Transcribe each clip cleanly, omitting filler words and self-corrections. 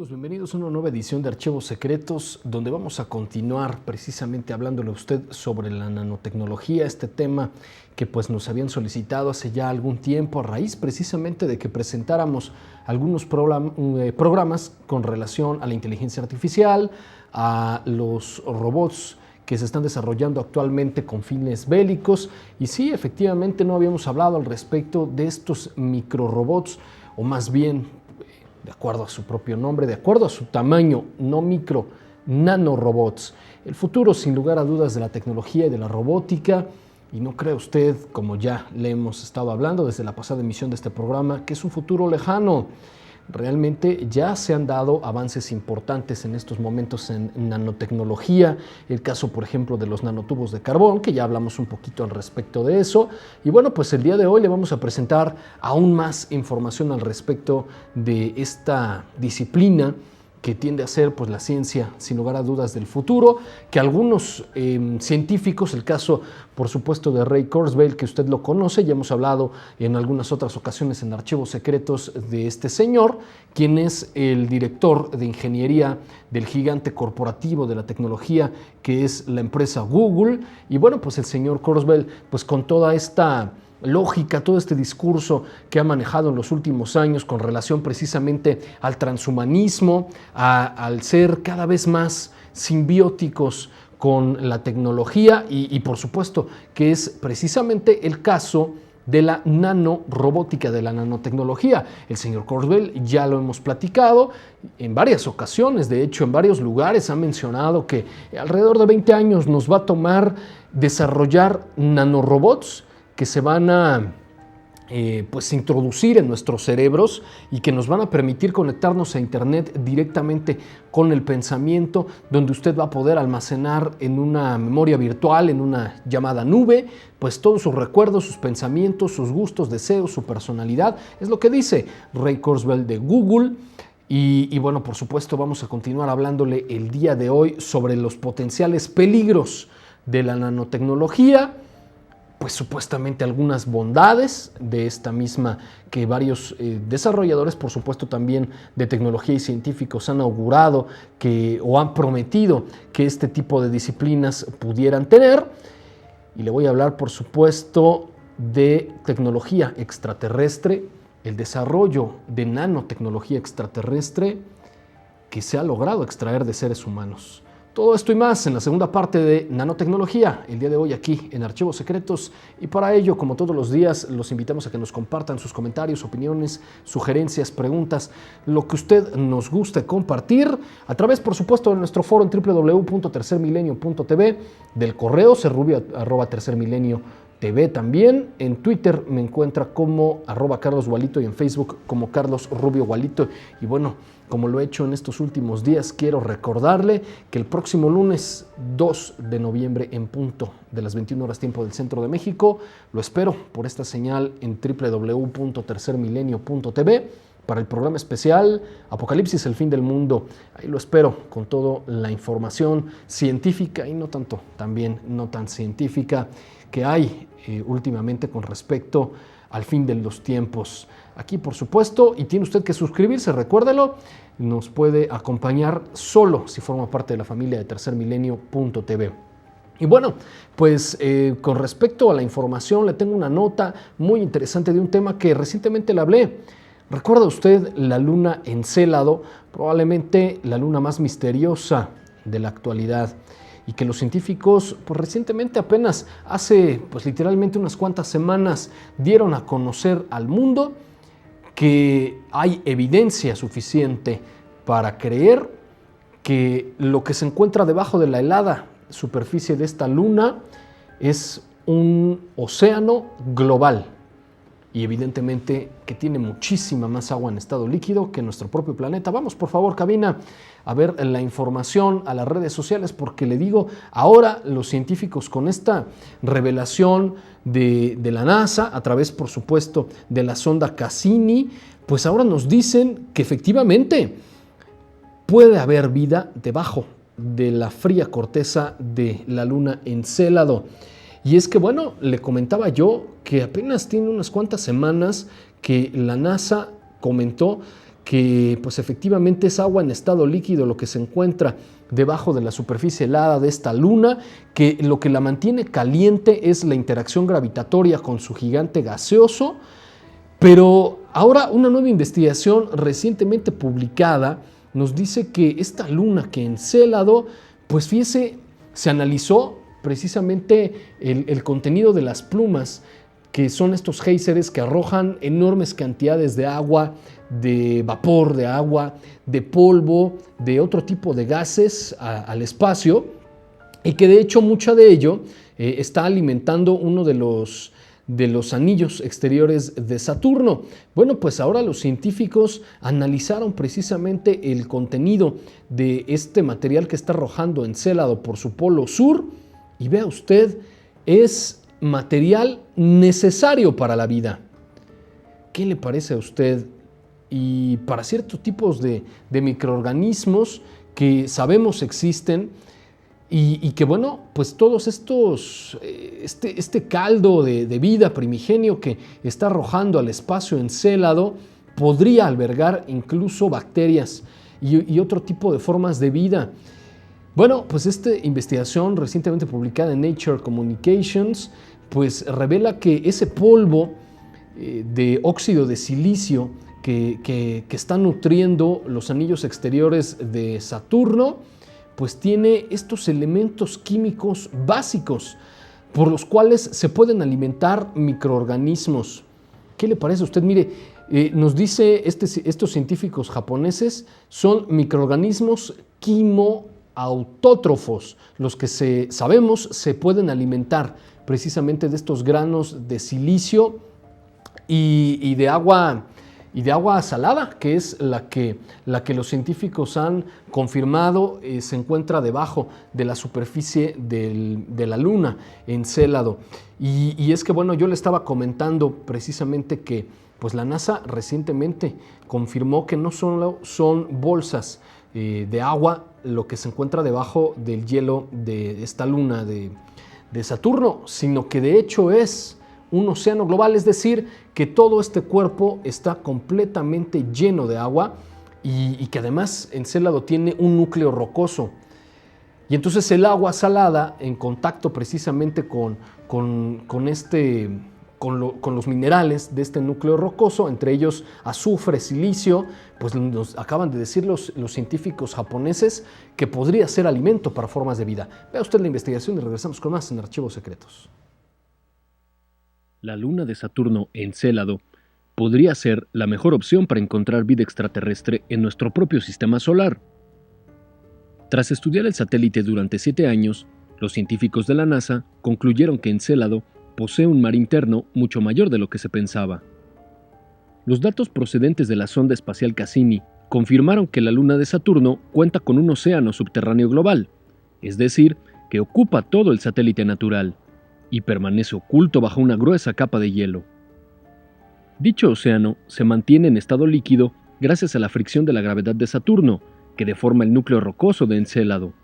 amigos? Bienvenidos a una nueva edición de Archivos Secretos, donde vamos a continuar precisamente hablándole a usted sobre la nanotecnología, este tema que pues nos habían solicitado hace ya algún tiempo a raíz precisamente de que presentáramos algunos programas con relación a la inteligencia artificial, a los robots que se están desarrollando actualmente con fines bélicos. Y sí, efectivamente no habíamos hablado al respecto de estos microrobots, o más bien, de acuerdo a su propio nombre, de acuerdo a su tamaño, no micro, nanorobots. El futuro, sin lugar a dudas, de la tecnología y de la robótica. Y no cree usted, como ya le hemos estado hablando desde la pasada emisión de este programa, que es un futuro lejano. Realmente ya se han dado avances importantes en estos momentos en nanotecnología. El caso, por ejemplo, de los nanotubos de carbón, que ya hablamos un poquito al respecto de eso. Y bueno, pues el día de hoy le vamos a presentar aún más información al respecto de esta disciplina que tiende a ser pues la ciencia, sin lugar a dudas, del futuro, que algunos científicos, el caso por supuesto de Ray Kurzweil, que usted lo conoce, ya hemos hablado en algunas otras ocasiones en Archivos Secretos de este señor, quien es el director de ingeniería del gigante corporativo de la tecnología que es la empresa Google. Y bueno, pues el señor Kurzweil, pues con toda esta lógica, todo este discurso que ha manejado en los últimos años con relación precisamente al transhumanismo, al ser cada vez más simbióticos con la tecnología y por supuesto que es precisamente el caso de la nanorobótica, de la nanotecnología. El señor Kurzweil ya lo hemos platicado en varias ocasiones, de hecho en varios lugares ha mencionado que alrededor de 20 años nos va a tomar desarrollar nanorobots que se van a pues introducir en nuestros cerebros y que nos van a permitir conectarnos a internet directamente con el pensamiento, donde usted va a poder almacenar en una memoria virtual, en una llamada nube, pues todos sus recuerdos, sus pensamientos, sus gustos, deseos, su personalidad. Es lo que dice Ray Kurzweil de Google. Y bueno, por supuesto vamos a continuar hablándole el día de hoy sobre los potenciales peligros de la nanotecnología, pues supuestamente algunas bondades de esta misma que varios desarrolladores, por supuesto también de tecnología y científicos, han augurado o han prometido que este tipo de disciplinas pudieran tener. Y le voy a hablar, por supuesto, de tecnología extraterrestre, el desarrollo de nanotecnología extraterrestre que se ha logrado extraer de seres humanos. Todo esto y más en la segunda parte de Nanotecnología, el día de hoy aquí en Archivos Secretos. Y para ello, como todos los días, los invitamos a que nos compartan sus comentarios, opiniones, sugerencias, preguntas, lo que usted nos guste compartir, a través, por supuesto, de nuestro foro en www.tercermilenio.tv, del correo cerrubia@tercermilenio.tv también. En Twitter me encuentra como @CarlosGualito y en Facebook como Carlos Rubio Gualito. Y bueno, como lo he hecho en estos últimos días, quiero recordarle que el próximo lunes 2 de noviembre en punto de las 21 horas tiempo del Centro de México, lo espero por esta señal en www.tercermilenio.tv para el programa especial Apocalipsis, el fin del mundo. Ahí lo espero con toda la información científica y no tanto, también no tan científica que hay últimamente con respecto al fin de los tiempos. Aquí, por supuesto, y tiene usted que suscribirse, recuérdelo, nos puede acompañar solo si forma parte de la familia de tercermilenio.tv. Y bueno, pues con respecto a la información, le tengo una nota muy interesante de un tema que recientemente le hablé. ¿Recuerda usted la luna Encélado? Probablemente la luna más misteriosa de la actualidad, y que los científicos pues recientemente, apenas hace pues literalmente unas cuantas semanas, dieron a conocer al mundo que hay evidencia suficiente para creer que lo que se encuentra debajo de la helada superficie de esta luna es un océano global. Y evidentemente que tiene muchísima más agua en estado líquido que nuestro propio planeta. Vamos, por favor, cabina, a ver la información, a las redes sociales, porque le digo, ahora los científicos con esta revelación de la NASA, a través, por supuesto, de la sonda Cassini, pues ahora nos dicen que efectivamente puede haber vida debajo de la fría corteza de la luna Encélado. Y es que, bueno, le comentaba yo que apenas tiene unas cuantas semanas que la NASA comentó que pues efectivamente es agua en estado líquido lo que se encuentra debajo de la superficie helada de esta luna, que lo que la mantiene caliente es la interacción gravitatoria con su gigante gaseoso. Pero ahora una nueva investigación recientemente publicada nos dice que esta luna que Encélado, pues fíjese, se analizó precisamente el contenido de las plumas, que son estos géiseres que arrojan enormes cantidades de agua, de vapor, de agua, de polvo, de otro tipo de gases al espacio, y que de hecho mucha de ello está alimentando uno de los anillos exteriores de Saturno. Bueno, pues ahora los científicos analizaron precisamente el contenido de este material que está arrojando Encélado por su polo sur, y vea usted, es material necesario para la vida. ¿Qué le parece a usted? Y para ciertos tipos de microorganismos que sabemos existen, y que bueno, pues todos estos, este caldo de vida primigenio que está arrojando al espacio Encélado podría albergar incluso bacterias y otro tipo de formas de vida. Bueno, pues esta investigación recientemente publicada en Nature Communications pues revela que ese polvo de óxido de silicio que está nutriendo los anillos exteriores de Saturno, pues tiene estos elementos químicos básicos por los cuales se pueden alimentar microorganismos. ¿Qué le parece a usted? Mire, nos dice estos científicos japoneses, son microorganismos quimoautótrofos, los que sabemos se pueden alimentar precisamente de estos granos de silicio y de agua salada, que es la que los científicos han confirmado se encuentra debajo de la superficie de la luna, Encélado. Y es que, bueno, yo le estaba comentando precisamente que pues la NASA recientemente confirmó que no solo son bolsas de agua lo que se encuentra debajo del hielo de esta luna de Saturno, sino que de hecho es un océano global, es decir, que todo este cuerpo está completamente lleno de agua y que además Encélado tiene un núcleo rocoso. Y entonces el agua salada, en contacto precisamente con los minerales de este núcleo rocoso, entre ellos azufre, silicio, pues nos acaban de decir los científicos japoneses que podría ser alimento para formas de vida. Vea usted la investigación y regresamos con más en Archivos Secretos. La luna de Saturno, Encélado, podría ser la mejor opción para encontrar vida extraterrestre en nuestro propio sistema solar. Tras estudiar el satélite durante 7 años, los científicos de la NASA concluyeron que Encélado posee un mar interno mucho mayor de lo que se pensaba. Los datos procedentes de la sonda espacial Cassini confirmaron que la luna de Saturno cuenta con un océano subterráneo global, es decir, que ocupa todo el satélite natural y permanece oculto bajo una gruesa capa de hielo. Dicho océano se mantiene en estado líquido gracias a la fricción de la gravedad de Saturno, que deforma el núcleo rocoso de Encélado.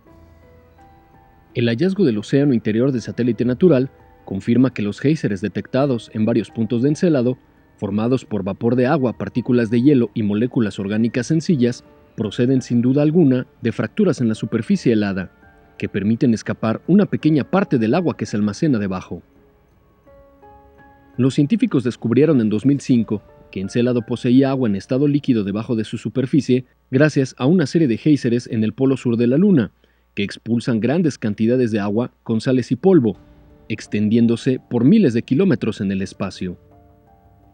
El hallazgo del océano interior del satélite natural confirma que los géiseres detectados en varios puntos de Encélado, formados por vapor de agua, partículas de hielo y moléculas orgánicas sencillas, proceden sin duda alguna de fracturas en la superficie helada, que permiten escapar una pequeña parte del agua que se almacena debajo. Los científicos descubrieron en 2005 que Encélado poseía agua en estado líquido debajo de su superficie gracias a una serie de géiseres en el polo sur de la Luna, que expulsan grandes cantidades de agua con sales y polvo, extendiéndose por miles de kilómetros en el espacio.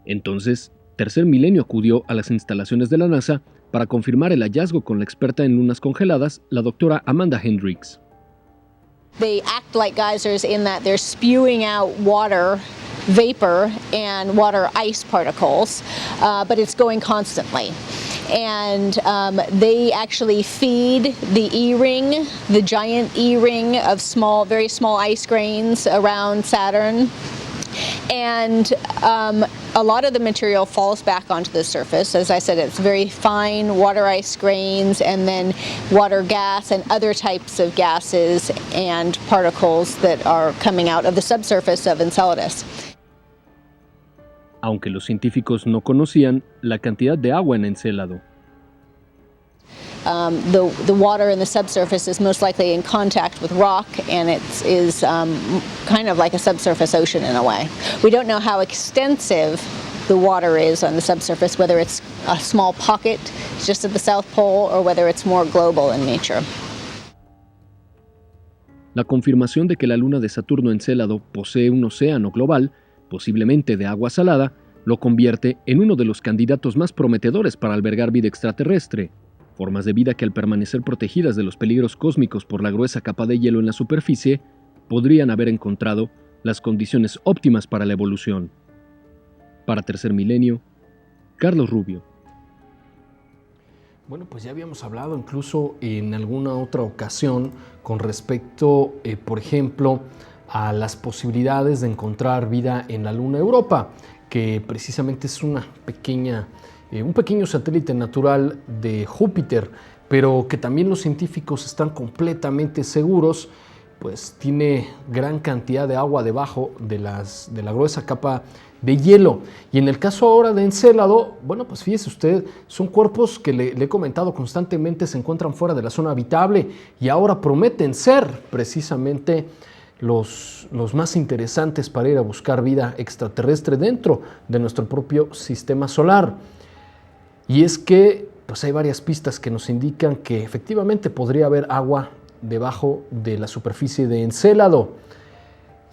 Entonces, Tercer Milenio acudió a las instalaciones de la NASA para confirmar el hallazgo con la experta en lunas congeladas, la doctora Amanda Hendricks. They act like geysers in that they're spewing out water vapor and water ice particles, but it's going constantly. And they actually feed the E-ring, the giant E-ring of very small ice grains around Saturn. And a lot of the material falls back onto the surface. As I said, it's very fine water ice grains and then water gas and other types of gases and particles that are coming out of the subsurface of Enceladus. Aunque los científicos no conocían la cantidad de agua en Encélado, The water in the subsurface is most likely in contact with rock, and it is kind of like a subsurface ocean in a way. We don't know how extensive the water is on the subsurface, whether it's a small pocket just at the South Pole or whether it's more global in nature. La confirmación de que la luna de Saturno Encélado posee un océano global, posiblemente de agua salada, lo convierte en uno de los candidatos más prometedores para albergar vida extraterrestre, formas de vida que al permanecer protegidas de los peligros cósmicos por la gruesa capa de hielo en la superficie, podrían haber encontrado las condiciones óptimas para la evolución. Para Tercer Milenio, Carlos Rubio. Bueno, pues ya habíamos hablado incluso en alguna otra ocasión con respecto, por ejemplo, a las posibilidades de encontrar vida en la Luna Europa, que precisamente es un pequeño satélite natural de Júpiter, pero que también los científicos están completamente seguros, pues tiene gran cantidad de agua debajo de la gruesa capa de hielo. Y en el caso ahora de Encélado, bueno, pues fíjese usted, son cuerpos que le he comentado constantemente, se encuentran fuera de la zona habitable y ahora prometen ser precisamente los más interesantes para ir a buscar vida extraterrestre dentro de nuestro propio sistema solar. Y es que pues hay varias pistas que nos indican que efectivamente podría haber agua debajo de la superficie de Encélado.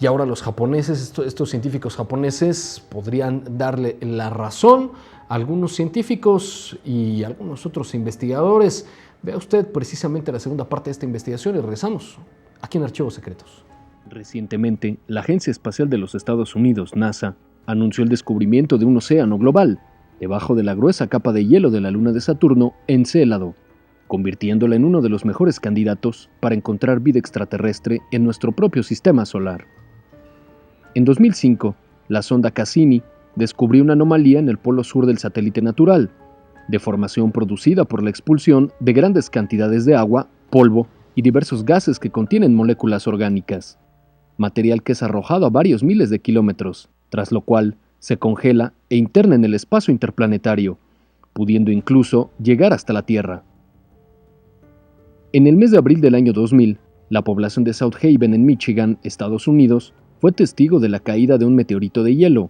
Y ahora los japoneses, estos científicos japoneses, podrían darle la razón a algunos científicos y a algunos otros investigadores. Vea usted precisamente la segunda parte de esta investigación y regresamos aquí en Archivos Secretos. Recientemente, la Agencia Espacial de los Estados Unidos, NASA, anunció el descubrimiento de un océano global debajo de la gruesa capa de hielo de la luna de Saturno, Encélado, convirtiéndola en uno de los mejores candidatos para encontrar vida extraterrestre en nuestro propio sistema solar. En 2005, la sonda Cassini descubrió una anomalía en el polo sur del satélite natural, deformación producida por la expulsión de grandes cantidades de agua, polvo y diversos gases que contienen moléculas orgánicas, material que es arrojado a varios miles de kilómetros, tras lo cual se congela e interna en el espacio interplanetario, pudiendo incluso llegar hasta la Tierra. En el mes de abril del año 2000, la población de South Haven en Michigan, Estados Unidos, fue testigo de la caída de un meteorito de hielo,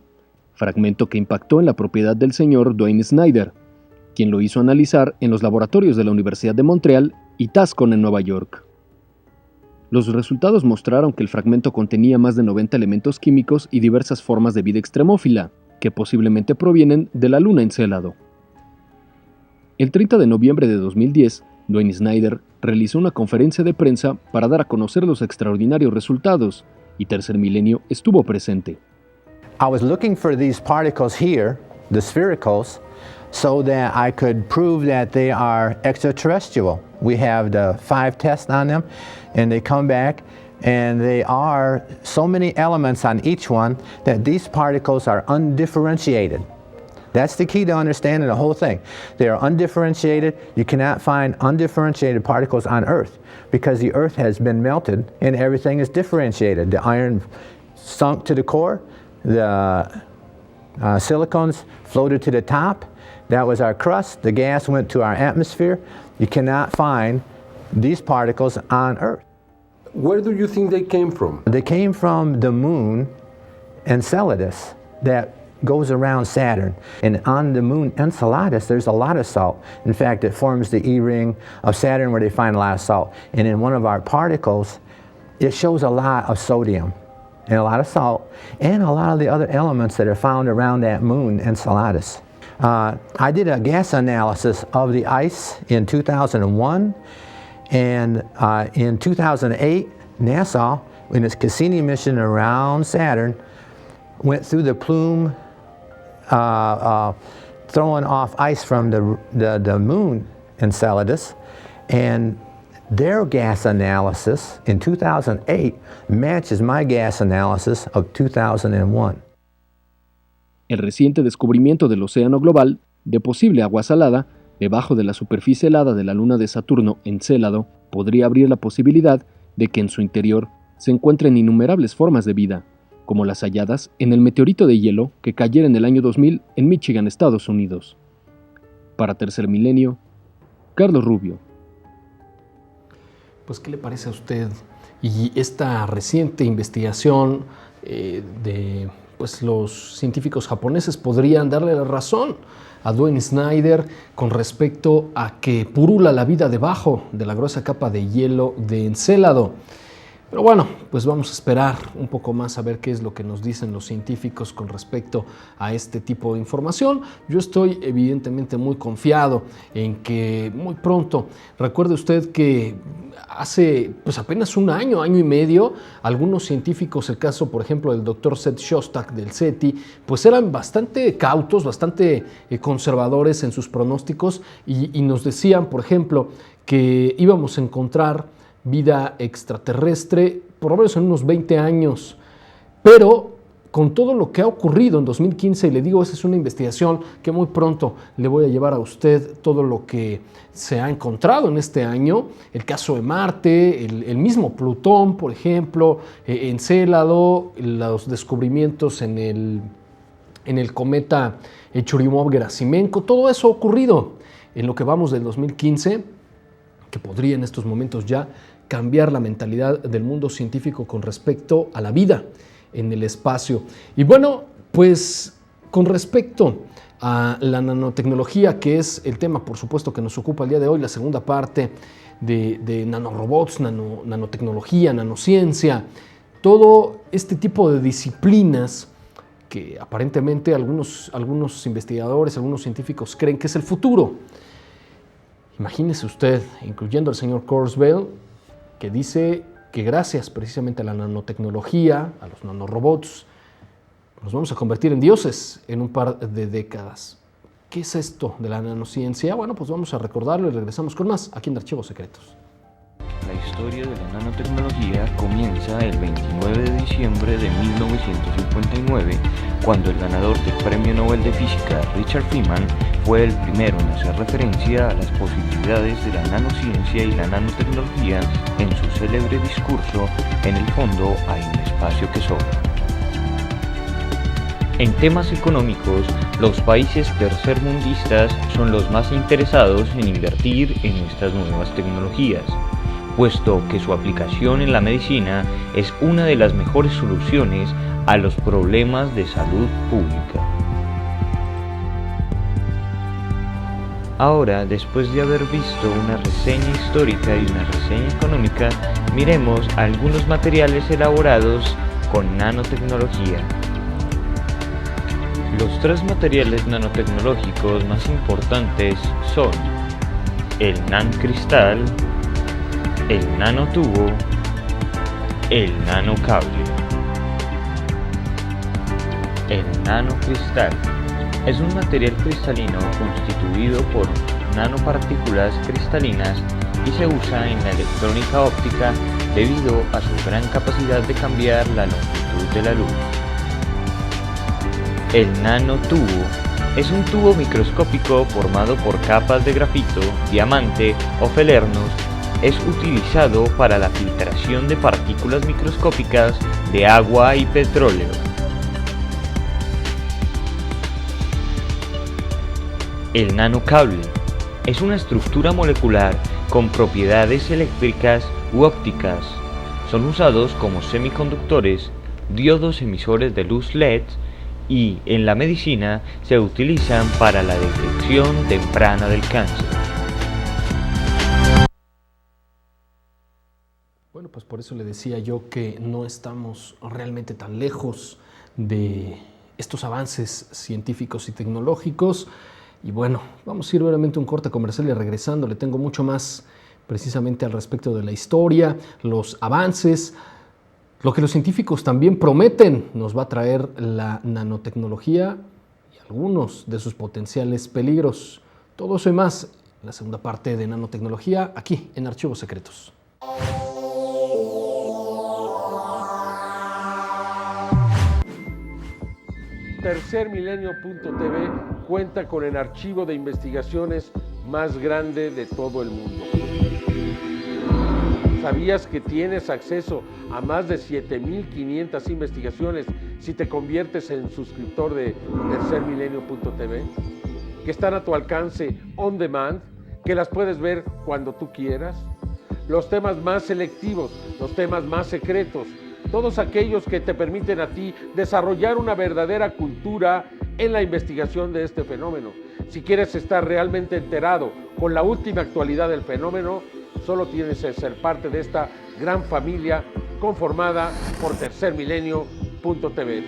fragmento que impactó en la propiedad del señor Dwayne Snyder, quien lo hizo analizar en los laboratorios de la Universidad de Montreal y Tascon en Nueva York. Los resultados mostraron que el fragmento contenía más de 90 elementos químicos y diversas formas de vida extremófila, que posiblemente provienen de la luna Encélado. El 30 de noviembre de 2010, Dwayne Snyder realizó una conferencia de prensa para dar a conocer los extraordinarios resultados, y Tercer Milenio estuvo presente. I was looking for these particles here, the sphericals, so that I could prove that they are extraterrestrial. We have the 5 tests on them, and they come back, and they are so many elements on each one that these particles are undifferentiated. That's the key to understanding the whole thing. They are undifferentiated. You cannot find undifferentiated particles on Earth because the Earth has been melted and everything is differentiated. The iron sunk to the core, the silicones floated to the top. That was our crust. The gas went to our atmosphere. You cannot find these particles on Earth. Where do you think they came from? They came from the moon Enceladus that goes around Saturn. And on the moon Enceladus, there's a lot of salt. In fact, it forms the E-ring of Saturn where they find a lot of salt. And in one of our particles, it shows a lot of sodium and a lot of salt and a lot of the other elements that are found around that moon Enceladus. I did a gas analysis of the ice in 2001, and in 2008, NASA, in its Cassini mission around Saturn, went through the plume, throwing off ice from the moon Enceladus, and their gas analysis in 2008 matches my gas analysis of 2001. El reciente descubrimiento del océano global, de posible agua salada, debajo de la superficie helada de la luna de Saturno, Encélado, podría abrir la posibilidad de que en su interior se encuentren innumerables formas de vida, como las halladas en el meteorito de hielo que cayera en el año 2000 en Michigan, Estados Unidos. Para Tercer Milenio, Carlos Rubio. pues, ¿qué le parece a usted? Y esta reciente investigación de pues, los científicos japoneses podrían darle la razón a Dwayne Snyder con respecto a que purula la vida debajo de la gruesa capa de hielo de Encélado. Pero bueno, pues vamos a esperar un poco más a ver qué es lo que nos dicen los científicos con respecto a este tipo de información. Yo estoy evidentemente muy confiado en que muy pronto, recuerde usted que hace pues apenas un año y medio, algunos científicos, el caso por ejemplo del doctor Seth Shostak del SETI, pues eran bastante cautos, bastante conservadores en sus pronósticos y nos decían, por ejemplo, que íbamos a encontrar vida extraterrestre por lo menos en unos 20 años, pero con todo lo que ha ocurrido en 2015, y le digo, esa es una investigación que muy pronto le voy a llevar a usted todo lo que se ha encontrado en este año, el caso de Marte, el mismo Plutón, por ejemplo, Encélado, los descubrimientos en el cometa Churyumov-Gerasimenko, todo eso ha ocurrido en lo que vamos del 2015, que podría en estos momentos ya cambiar la mentalidad del mundo científico con respecto a la vida en el espacio. Y bueno, pues con respecto a la nanotecnología, que es el tema, por supuesto, que nos ocupa el día de hoy, la segunda parte de nanorobots, nanotecnología, nanociencia, todo este tipo de disciplinas que aparentemente algunos investigadores, algunos científicos creen que es el futuro. Imagínese usted, incluyendo al señor Kurzweil, que dice que gracias precisamente a la nanotecnología, a los nanorobots, nos vamos a convertir en dioses en un par de décadas. ¿Qué es esto de la nanociencia? Bueno, pues vamos a recordarlo y regresamos con más aquí en Archivos Secretos. La historia de la nanotecnología comienza el 29 de diciembre de 1959, cuando el ganador del Premio Nobel de Física, Richard Feynman, fue el primero en hacer referencia a las posibilidades de la nanociencia y la nanotecnología en su célebre discurso "En el fondo hay un espacio que sobra". En temas económicos, los países tercermundistas son los más interesados en invertir en estas nuevas tecnologías, puesto que su aplicación en la medicina es una de las mejores soluciones a los problemas de salud pública. Ahora, después de haber visto una reseña histórica y una reseña económica, miremos algunos materiales elaborados con nanotecnología. Los tres materiales nanotecnológicos más importantes son el nanocristal, el nanotubo, el nanocable. El nanocristal es un material cristalino constituido por nanopartículas cristalinas y se usa en la electrónica óptica debido a su gran capacidad de cambiar la longitud de la luz. El nanotubo es un tubo microscópico formado por capas de grafito, diamante o felernos. Es utilizado para la filtración de partículas microscópicas de agua y petróleo. El nanocable es una estructura molecular con propiedades eléctricas u ópticas. Son usados como semiconductores, diodos emisores de luz LED y en la medicina se utilizan para la detección temprana del cáncer. Bueno, pues por eso le decía yo que no estamos realmente tan lejos de estos avances científicos y tecnológicos. Y bueno, vamos a ir brevemente a un corte comercial y regresando le tengo mucho más precisamente al respecto de la historia, los avances, lo que los científicos también prometen nos va a traer la nanotecnología y algunos de sus potenciales peligros. Todo eso y más en la segunda parte de nanotecnología aquí en Archivos Secretos. Tercermilenio.tv cuenta con el archivo de investigaciones más grande de todo el mundo. ¿Sabías que tienes acceso a más de 7,500 investigaciones si te conviertes en suscriptor de Tercermilenio.tv? Que están a tu alcance on demand, que las puedes ver cuando tú quieras. los temas más selectivos, los temas más secretos, todos aquellos que te permiten a ti desarrollar una verdadera cultura en la investigación de este fenómeno. Si quieres estar realmente enterado con la última actualidad del fenómeno, solo tienes que ser parte de esta gran familia conformada por tercermilenio.tv.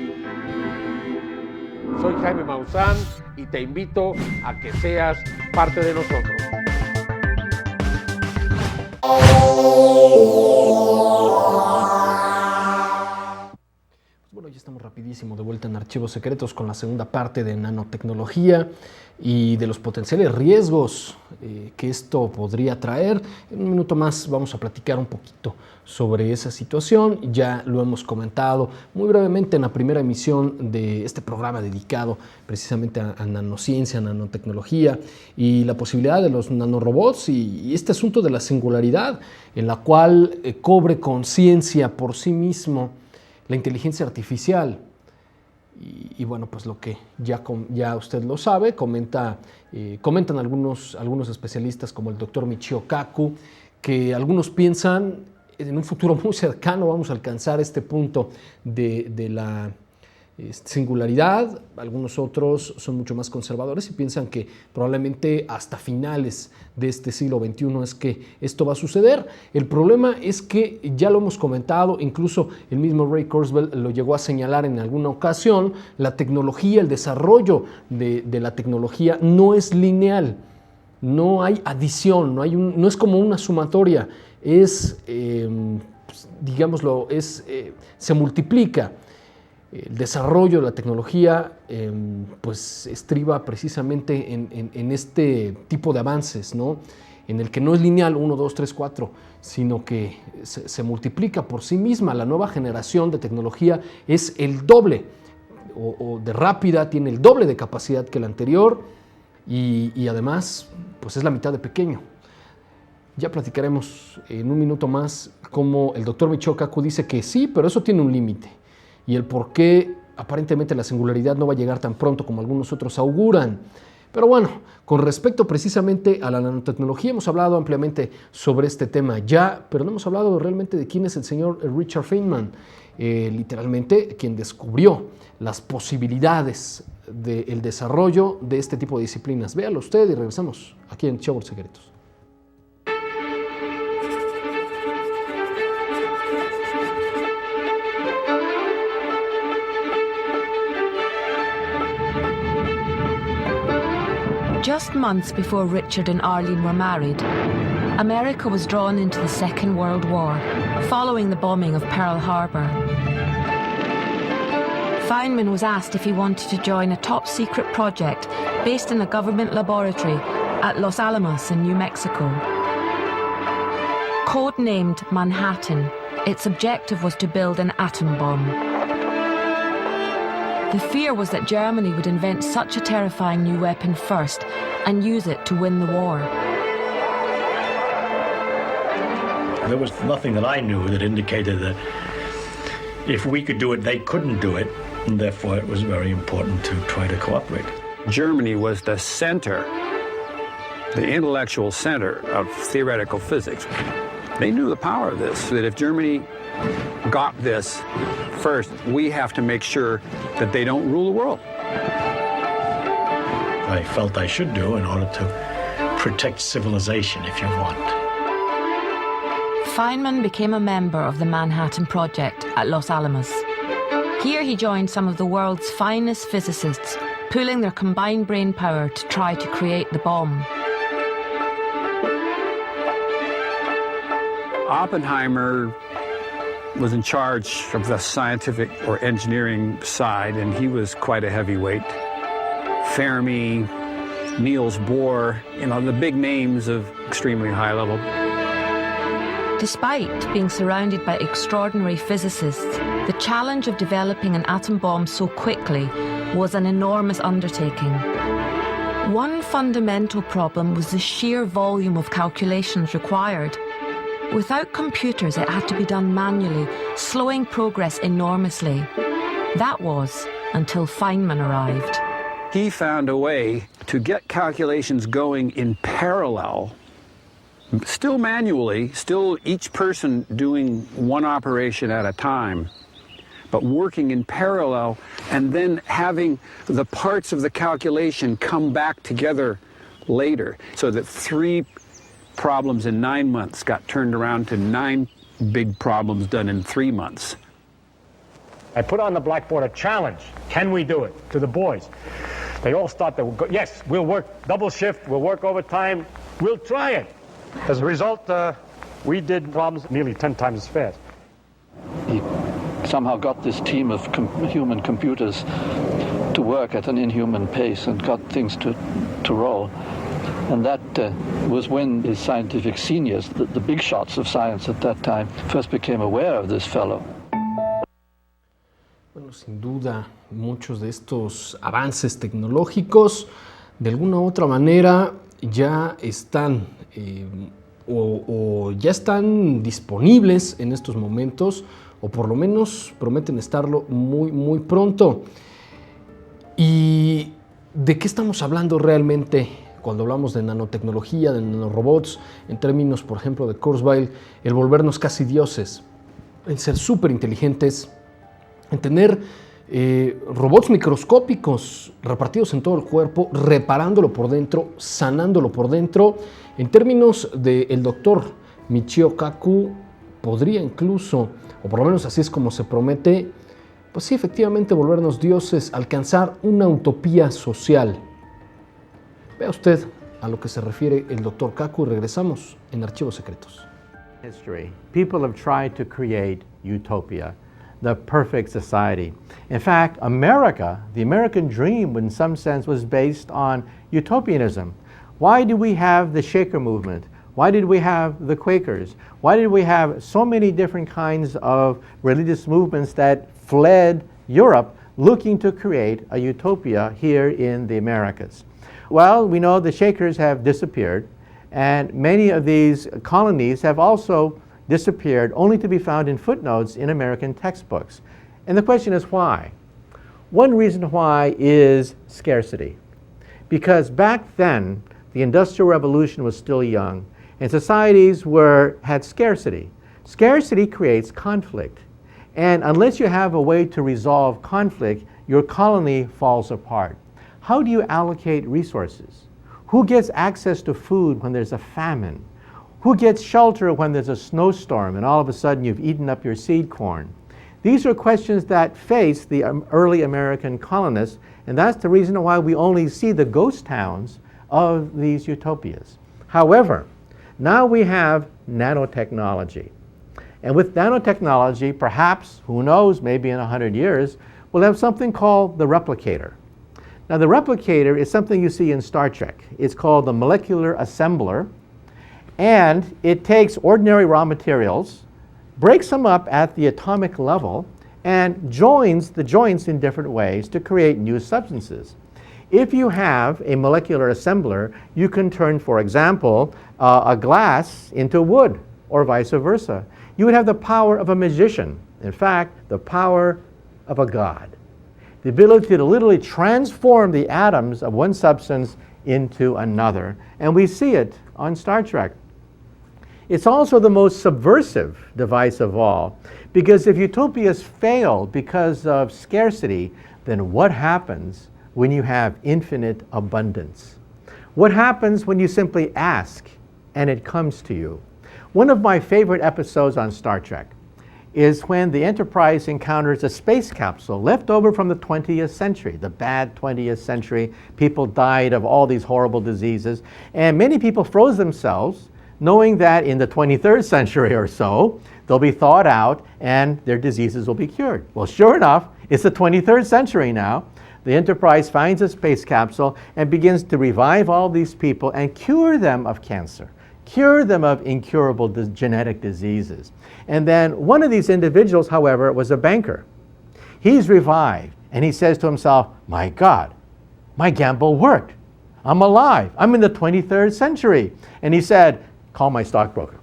Soy Jaime Maussan y te invito a que seas parte de nosotros. Bueno, ya estamos rapidísimo de vuelta en Archivos Secretos con la segunda parte de nanotecnología y de los potenciales riesgos que esto podría traer. En un minuto más vamos a platicar un poquito sobre esa situación. Ya lo hemos comentado muy brevemente en la primera emisión de este programa dedicado precisamente a nanociencia, nanotecnología y la posibilidad de los nanorobots y este asunto de la singularidad en la cual cobre conciencia por sí mismo la inteligencia artificial. Y bueno, pues lo que ya usted lo sabe, comentan algunos especialistas como el doctor Michio Kaku, que algunos piensan en un futuro muy cercano vamos a alcanzar este punto de la singularidad. Algunos otros son mucho más conservadores y piensan que probablemente hasta finales de este siglo XXI es que esto va a suceder. El problema es que ya lo hemos comentado, incluso el mismo Ray Kurzweil lo llegó a señalar en alguna ocasión, la tecnología, el desarrollo de la tecnología no es lineal, no hay adición, no es como una sumatoria, se multiplica. El desarrollo de la tecnología pues estriba precisamente en este tipo de avances, ¿no? En el que no es lineal 1, 2, 3, 4, sino que se multiplica por sí misma. La nueva generación de tecnología es el doble o de rápida, tiene el doble de capacidad que la anterior y además pues es la mitad de pequeño. Ya platicaremos en un minuto más cómo el doctor Michio Kaku dice que sí, pero eso tiene un límite. Y el por qué aparentemente la singularidad no va a llegar tan pronto como algunos otros auguran. Pero bueno, con respecto precisamente a la nanotecnología, hemos hablado ampliamente sobre este tema ya, pero no hemos hablado realmente de quién es el señor Richard Feynman, literalmente quien descubrió las posibilidades del desarrollo de este tipo de disciplinas. Véalo usted y regresamos aquí en Archivos Secretos. Just months before Richard and Arlene were married, America was drawn into the Second World War, following the bombing of Pearl Harbor. Feynman was asked if he wanted to join a top-secret project based in a government laboratory at Los Alamos in New Mexico. Codenamed Manhattan, its objective was to build an atom bomb. The fear was that Germany would invent such a terrifying new weapon first and use it to win the war. There was nothing that I knew that indicated that if we could do it, they couldn't do it, and therefore it was very important to try to cooperate. Germany was the center, the intellectual center of theoretical physics. They knew the power of this, that if Germany got this first, we have to make sure that they don't rule the world. I felt I should do in order to protect civilization, if you want. Feynman became a member of the Manhattan Project at Los Alamos. Here he joined some of the world's finest physicists, pooling their combined brain power to try to create the bomb. Oppenheimer was in charge of the scientific or engineering side, and he was quite a heavyweight. Fermi, Niels Bohr, the big names of extremely high level. Despite being surrounded by extraordinary physicists, the challenge of developing an atom bomb so quickly was an enormous undertaking. One fundamental problem was the sheer volume of calculations required. Without computers, it had to be done manually, slowing progress enormously. That was until Feynman arrived. He found a way to get calculations going in parallel still manually, still each person doing one operation at a time, but working in parallel, and then having the parts of the calculation come back together later, so that 3 problems in 9 months got turned around to 9 big problems done in 3 months. I put on the blackboard a challenge. Can we do it? To the boys. They all start to go, yes, we'll work double shift, we'll work overtime, we'll try it. As a result, we did problems nearly 10 times as fast. He somehow got this team of human computers to work at an inhuman pace and got things to roll. And that was when the scientific seniors, the big shots of science at that time, first became aware of this fellow. Bueno, sin duda, muchos de estos avances tecnológicos, de alguna u otra manera, ya están o ya están disponibles en estos momentos, o por lo menos prometen estarlo muy, muy pronto. ¿Y de qué estamos hablando realmente cuando hablamos de nanotecnología, de nanorobots, en términos, por ejemplo, de Kurzweil, el volvernos casi dioses, en ser súper inteligentes, en tener robots microscópicos repartidos en todo el cuerpo, reparándolo por dentro, sanándolo por dentro? En términos del doctor Michio Kaku, podría incluso, o por lo menos así es como se promete, pues sí, efectivamente volvernos dioses, alcanzar una utopía social. Vea usted a lo que se refiere el doctor Kaku y regresamos en Archivos Secretos. History. People have tried to create utopia, the perfect society. In fact, America, the American dream in some sense was based on utopianism. Why do we have the Shaker movement? Why did we have the Quakers? Why did we have so many different kinds of religious movements that fled Europe looking to create a utopia here in the Americas? Well, we know the Shakers have disappeared, and many of these colonies have also disappeared, only to be found in footnotes in American textbooks. And the question is why? One reason why is scarcity. Because back then, the Industrial Revolution was still young, and societies had scarcity. Scarcity creates conflict. And unless you have a way to resolve conflict, your colony falls apart. How do you allocate resources? Who gets access to food when there's a famine? Who gets shelter when there's a snowstorm and all of a sudden you've eaten up your seed corn? These are questions that face the early American colonists, and that's the reason why we only see the ghost towns of these utopias. However, now we have nanotechnology. And with nanotechnology, perhaps, who knows, maybe in 100 years, we'll have something called the replicator. Now, the replicator is something you see in Star Trek. It's called the molecular assembler, and it takes ordinary raw materials, breaks them up at the atomic level, and joins the joints in different ways to create new substances. If you have a molecular assembler, you can turn, for example, a glass into wood, or vice versa. You would have the power of a magician. In fact, the power of a god. The ability to literally transform the atoms of one substance into another. And we see it on Star Trek. It's also the most subversive device of all, because if utopias fail because of scarcity, then what happens when you have infinite abundance? What happens when you simply ask and it comes to you? One of my favorite episodes on Star Trek is when the Enterprise encounters a space capsule left over from the 20th century, the bad 20th century. People died of all these horrible diseases, and many people froze themselves knowing that in the 23rd century or so, they'll be thawed out and their diseases will be cured. Well, sure enough, it's the 23rd century now. The Enterprise finds a space capsule and begins to revive all these people and cure them of cancer, cure them of incurable genetic diseases. And then one of these individuals, however, was a banker. He's revived, and he says to himself, my God, my gamble worked. I'm alive. I'm in the 23rd century. And he said, call my stockbroker.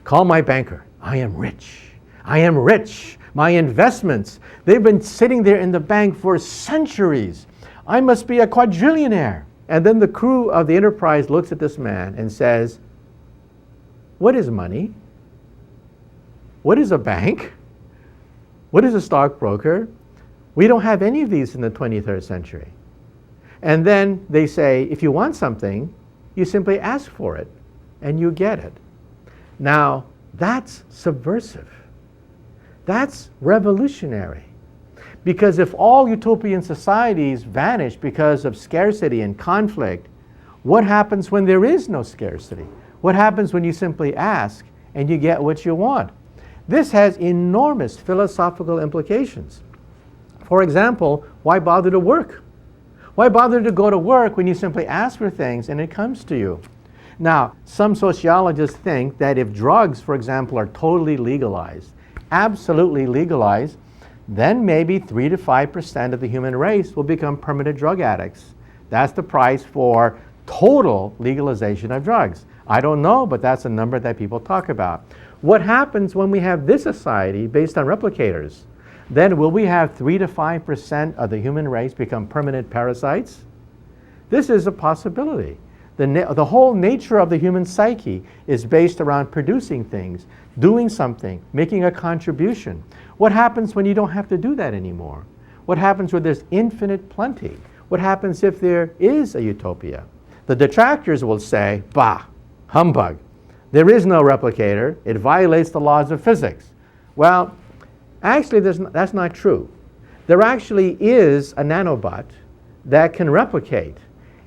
Call my banker. I am rich. I am rich. My investments, they've been sitting there in the bank for centuries. I must be a quadrillionaire. And then the crew of the Enterprise looks at this man and says, What is money? What is a bank? What is a stockbroker? We don't have any of these in the 23rd century. And then they say, if you want something, you simply ask for it, and you get it. Now, that's subversive. That's revolutionary. Because if all utopian societies vanish because of scarcity and conflict, what happens when there is no scarcity? What happens when you simply ask and you get what you want? This has enormous philosophical implications. For example, why bother to work? Why bother to go to work when you simply ask for things and it comes to you? Now, some sociologists think that if drugs, for example, are totally legalized, absolutely legalized, then maybe 3 to 5% of the human race will become permanent drug addicts. That's the price for total legalization of drugs. I don't know, but that's a number that people talk about. What happens when we have this society based on replicators? Then will we have 3 to 5% of the human race become permanent parasites? This is a possibility. The whole nature of the human psyche is based around producing things, doing something, making a contribution. What happens when you don't have to do that anymore? What happens when there's infinite plenty? What happens if there is a utopia? The detractors will say, bah, humbug. There is no replicator. It violates the laws of physics. Well, actually, that's not true. There actually is a nanobot that can replicate,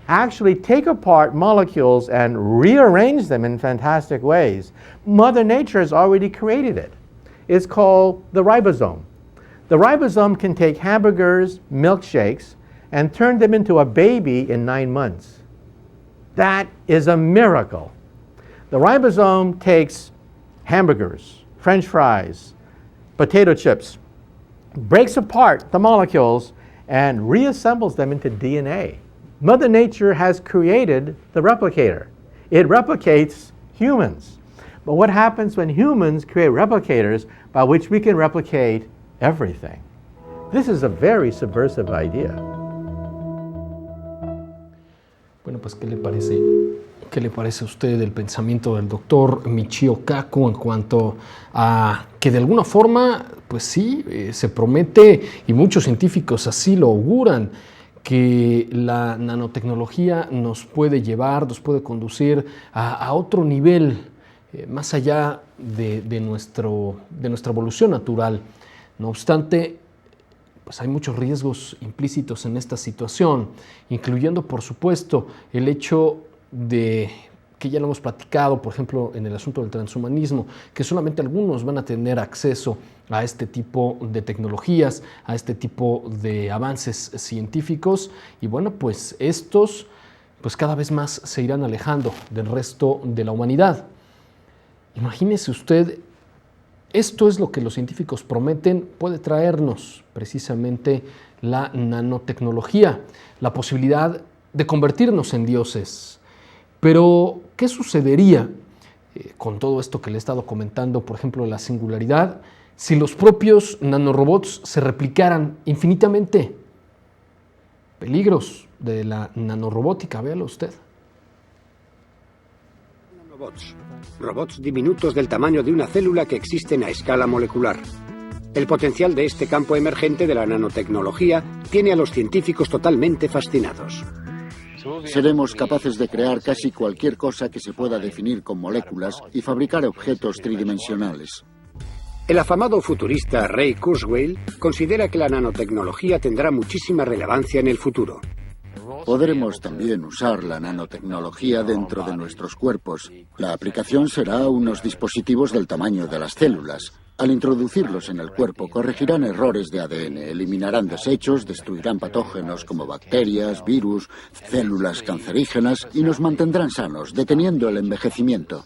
actually take apart molecules and rearrange them in fantastic ways. Mother Nature has already created it. It's called the ribosome. The ribosome can take hamburgers, milkshakes, and turn them into a baby in 9 months. That is a miracle. The ribosome takes hamburgers, French fries, potato chips, breaks apart the molecules, and reassembles them into DNA. Mother Nature has created the replicator. It replicates humans. But what happens when humans create replicators by which we can replicate everything? This is a very subversive idea. Bueno, pues, ¿qué le parece? ¿Qué le parece a usted el pensamiento del doctor Michio Kaku en cuanto a que de alguna forma, pues sí, se promete, y muchos científicos así lo auguran, que la nanotecnología nos puede llevar, nos puede conducir a otro nivel, más allá de nuestra evolución natural? No obstante, pues hay muchos riesgos implícitos en esta situación, incluyendo, por supuesto, el hecho de que ya lo hemos platicado, por ejemplo, en el asunto del transhumanismo, que solamente algunos van a tener acceso a este tipo de tecnologías, a este tipo de avances científicos, y bueno, pues estos pues cada vez más se irán alejando del resto de la humanidad. Imagínese usted, esto es lo que los científicos prometen, puede traernos precisamente la nanotecnología, la posibilidad de convertirnos en dioses. Pero, ¿qué sucedería con todo esto que le he estado comentando, por ejemplo, la singularidad, si los propios nanorobots se replicaran infinitamente? Peligros de la nanorobótica, véalo usted. Robots diminutos del tamaño de una célula que existen a escala molecular. El potencial de este campo emergente de la nanotecnología tiene a los científicos totalmente fascinados. Seremos capaces de crear casi cualquier cosa que se pueda definir con moléculas y fabricar objetos tridimensionales. El afamado futurista Ray Kurzweil considera que la nanotecnología tendrá muchísima relevancia en el futuro. Podremos también usar la nanotecnología dentro de nuestros cuerpos. La aplicación será unos dispositivos del tamaño de las células. Al introducirlos en el cuerpo, corregirán errores de ADN, eliminarán desechos, destruirán patógenos como bacterias, virus, células cancerígenas y nos mantendrán sanos, deteniendo el envejecimiento.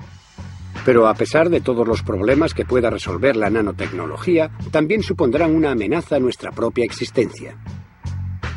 Pero a pesar de todos los problemas que pueda resolver la nanotecnología, también supondrán una amenaza a nuestra propia existencia.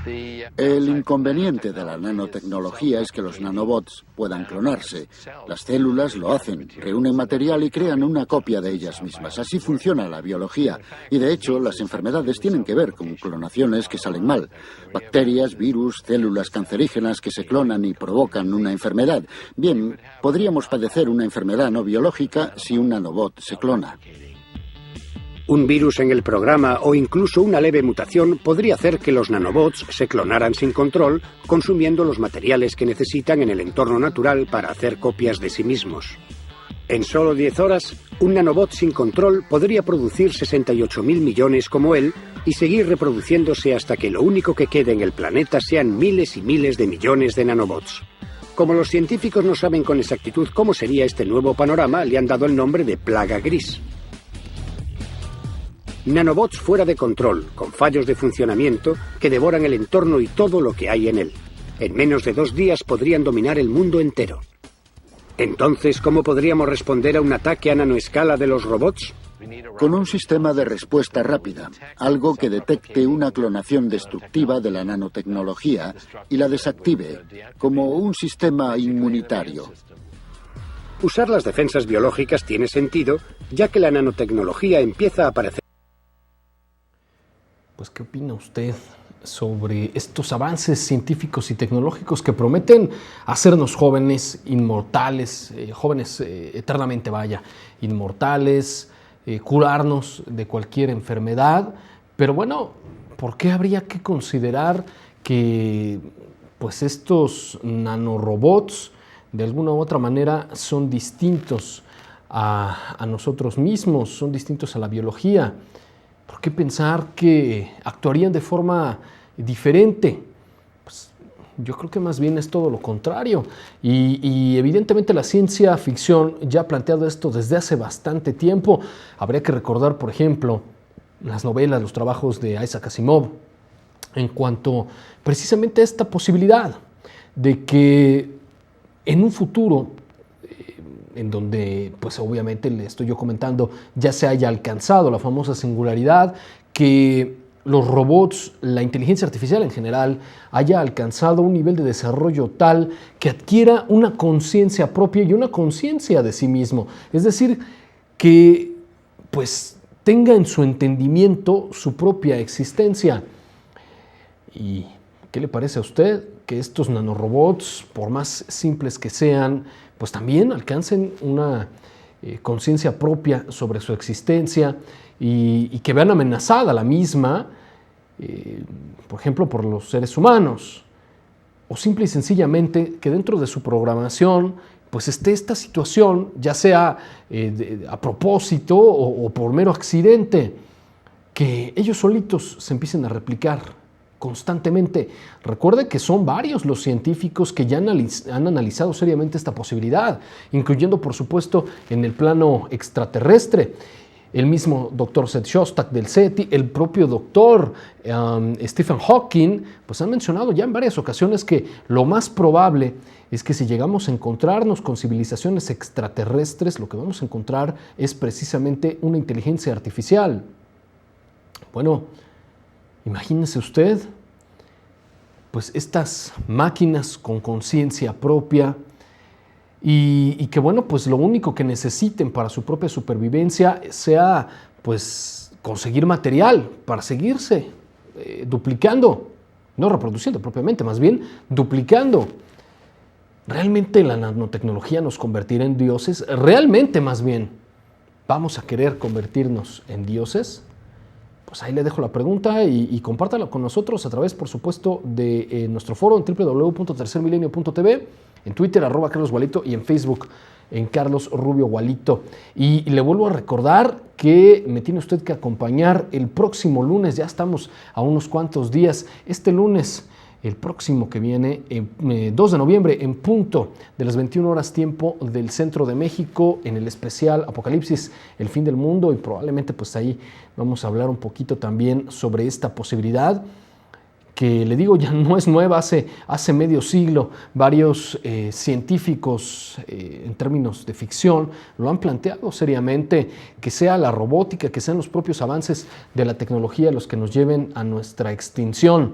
El inconveniente de la nanotecnología es que los nanobots puedan clonarse. Las células lo hacen, reúnen material y crean una copia de ellas mismas. Así funciona la biología. Y de hecho, las enfermedades tienen que ver con clonaciones que salen mal. Bacterias, virus, células cancerígenas que se clonan y provocan una enfermedad. Bien, podríamos padecer una enfermedad no biológica si un nanobot se clona. Un virus en el programa o incluso una leve mutación podría hacer que los nanobots se clonaran sin control, consumiendo los materiales que necesitan en el entorno natural para hacer copias de sí mismos. En solo 10 horas, un nanobot sin control podría producir 68.000 millones como él y seguir reproduciéndose hasta que lo único que quede en el planeta sean miles y miles de millones de nanobots. Como los científicos no saben con exactitud cómo sería este nuevo panorama, le han dado el nombre de plaga gris. Nanobots fuera de control, con fallos de funcionamiento que devoran el entorno y todo lo que hay en él. En menos de 2 días podrían dominar el mundo entero. Entonces, ¿cómo podríamos responder a un ataque a nanoescala de los robots? Con un sistema de respuesta rápida, algo que detecte una clonación destructiva de la nanotecnología y la desactive, como un sistema inmunitario. Usar las defensas biológicas tiene sentido, ya que la nanotecnología empieza a aparecer. Pues, ¿qué opina usted sobre estos avances científicos y tecnológicos que prometen hacernos jóvenes, inmortales, jóvenes eternamente, inmortales, curarnos de cualquier enfermedad? Pero bueno, ¿por qué habría que considerar que pues estos nanorobots de alguna u otra manera son distintos a nosotros mismos, son distintos a la biología? ¿Por qué pensar que actuarían de forma diferente? Pues yo creo que más bien es todo lo contrario. Y evidentemente la ciencia ficción ya ha planteado esto desde hace bastante tiempo. Habría que recordar, por ejemplo, las novelas, los trabajos de Isaac Asimov, en cuanto precisamente a esta posibilidad de que en un futuro, en donde pues obviamente le estoy yo comentando, ya se haya alcanzado la famosa singularidad, que los robots, la inteligencia artificial en general, haya alcanzado un nivel de desarrollo tal que adquiera una conciencia propia y una conciencia de sí mismo. Es decir, que pues tenga en su entendimiento su propia existencia. ¿Y qué le parece a usted que estos nanorobots, por más simples que sean, pues también alcancen una conciencia propia sobre su existencia y que vean amenazada la misma, por ejemplo, por los seres humanos? O simple y sencillamente que dentro de su programación pues esté esta situación, ya sea a propósito o por mero accidente, que ellos solitos se empiecen a replicar constantemente. Recuerde que son varios los científicos que ya han analizado seriamente esta posibilidad, incluyendo, por supuesto, en el plano extraterrestre. El mismo doctor Seth Shostak del SETI, el propio doctor Stephen Hawking, pues han mencionado ya en varias ocasiones que lo más probable es que si llegamos a encontrarnos con civilizaciones extraterrestres, lo que vamos a encontrar es precisamente una inteligencia artificial. Bueno, imagínese usted, pues estas máquinas con conciencia propia y que bueno, pues lo único que necesiten para su propia supervivencia sea pues conseguir material para seguirse duplicando, no reproduciendo propiamente, más bien duplicando. ¿Realmente la nanotecnología nos convertirá en dioses? ¿Realmente más bien vamos a querer convertirnos en dioses? Pues ahí le dejo la pregunta y compártala con nosotros a través, por supuesto, de nuestro foro en www.tercermilenio.tv, en Twitter, @CarlosGualito, y en Facebook, en Carlos Rubio Gualito. Y le vuelvo a recordar que me tiene usted que acompañar el próximo lunes, ya estamos a unos cuantos días, este lunes, el próximo que viene, 2 de noviembre, en punto de las 21 horas tiempo del centro de México, en el especial Apocalipsis, el fin del mundo, y probablemente pues ahí vamos a hablar un poquito también sobre esta posibilidad, que le digo ya no es nueva, hace medio siglo varios científicos en términos de ficción lo han planteado seriamente, que sea la robótica, que sean los propios avances de la tecnología los que nos lleven a nuestra extinción.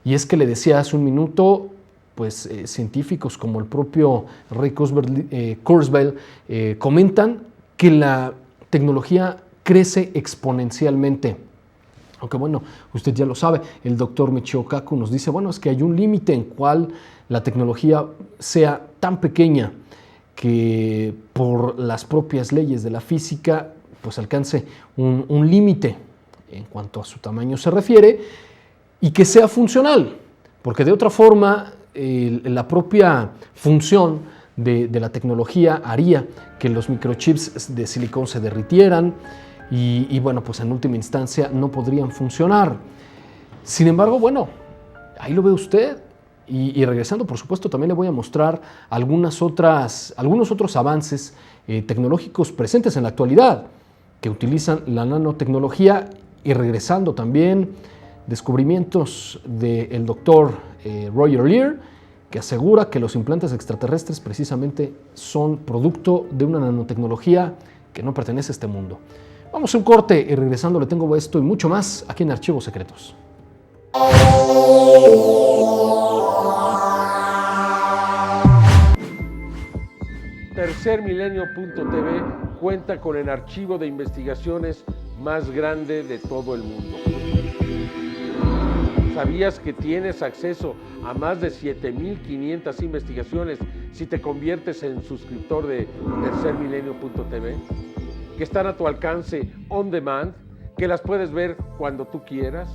Y es que le decía hace un minuto, pues científicos como el propio Ray Kurzweil comentan que la tecnología crece exponencialmente. Aunque bueno, usted ya lo sabe, el doctor Michio Kaku nos dice, bueno, es que hay un límite en cual la tecnología sea tan pequeña que por las propias leyes de la física pues alcance un límite en cuanto a su tamaño se refiere y que sea funcional, porque de otra forma la propia función de la tecnología haría que los microchips de silicón se derritieran y bueno, pues en última instancia no podrían funcionar. Sin embargo, bueno, ahí lo ve usted. Y regresando, por supuesto, también le voy a mostrar algunos otros avances tecnológicos presentes en la actualidad que utilizan la nanotecnología y regresando también descubrimientos del doctor Roger Leir, que asegura que los implantes extraterrestres precisamente son producto de una nanotecnología que no pertenece a este mundo. Vamos a un corte y regresando le tengo esto y mucho más aquí en Archivos Secretos. Tercermilenio.tv cuenta con el archivo de investigaciones más grande de todo el mundo. ¿Sabías que tienes acceso a más de 7.500 investigaciones si te conviertes en suscriptor de Tercermilenio.tv? Que están a tu alcance on demand, que las puedes ver cuando tú quieras.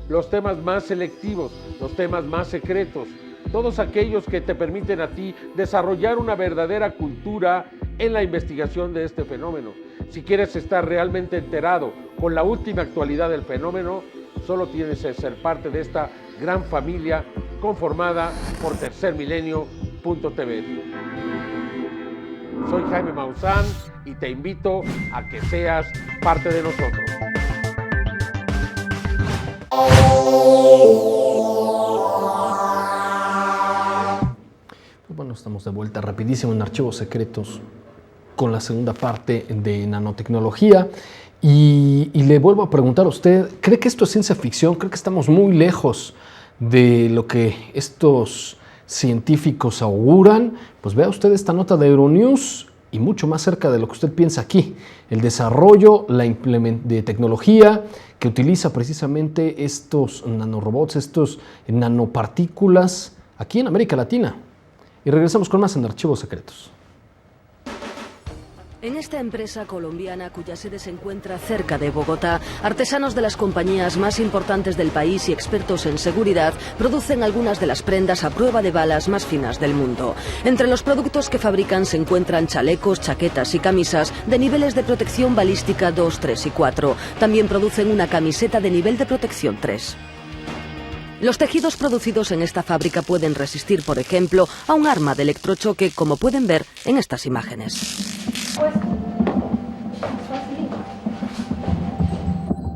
Los temas más selectivos, los temas más secretos, todos aquellos que te permiten a ti desarrollar una verdadera cultura en la investigación de este fenómeno. Si quieres estar realmente enterado con la última actualidad del fenómeno, solo tienes que ser parte de esta gran familia conformada por Tercermilenio.tv. Soy Jaime Maussan y te invito a que seas parte de nosotros. Bueno, estamos de vuelta rapidísimo en Archivos Secretos con la segunda parte de nanotecnología y le vuelvo a preguntar a usted, ¿cree que esto es ciencia ficción? ¿Cree que estamos muy lejos de lo que estos científicos auguran? Pues vea usted esta nota de Euronews y mucho más cerca de lo que usted piensa aquí. El desarrollo de tecnología que utiliza precisamente estos nanorobots, estos nanopartículas aquí en América Latina. Y regresamos con más en Archivos Secretos. En esta empresa colombiana, cuya sede se encuentra cerca de Bogotá, artesanos de las compañías más importantes del país y expertos en seguridad producen algunas de las prendas a prueba de balas más finas del mundo. Entre los productos que fabrican se encuentran chalecos, chaquetas y camisas de niveles de protección balística 2, 3 y 4. También producen una camiseta de nivel de protección 3. Los tejidos producidos en esta fábrica pueden resistir, por ejemplo, a un arma de electrochoque, como pueden ver en estas imágenes.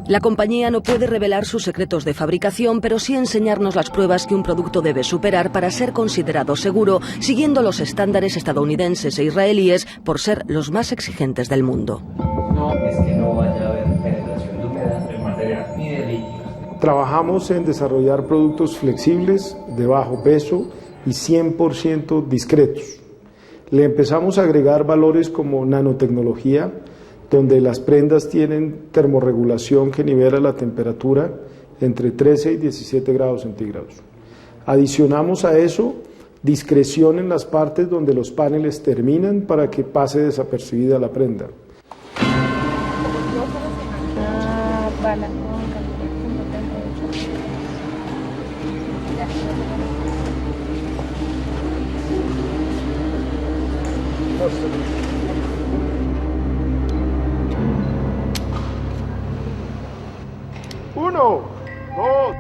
La compañía no puede revelar sus secretos de fabricación, pero sí enseñarnos las pruebas que un producto debe superar para ser considerado seguro, siguiendo los estándares estadounidenses e israelíes por ser los más exigentes del mundo. No, es que no vaya a haber penetración de humedad del material ni de líquidos. Trabajamos en desarrollar productos flexibles, de bajo peso y 100% discretos. Le empezamos a agregar valores como nanotecnología, donde las prendas tienen termorregulación que nivela la temperatura entre 13 y 17 grados centígrados. Adicionamos a eso discreción en las partes donde los paneles terminan para que pase desapercibida la prenda. Uno, dos.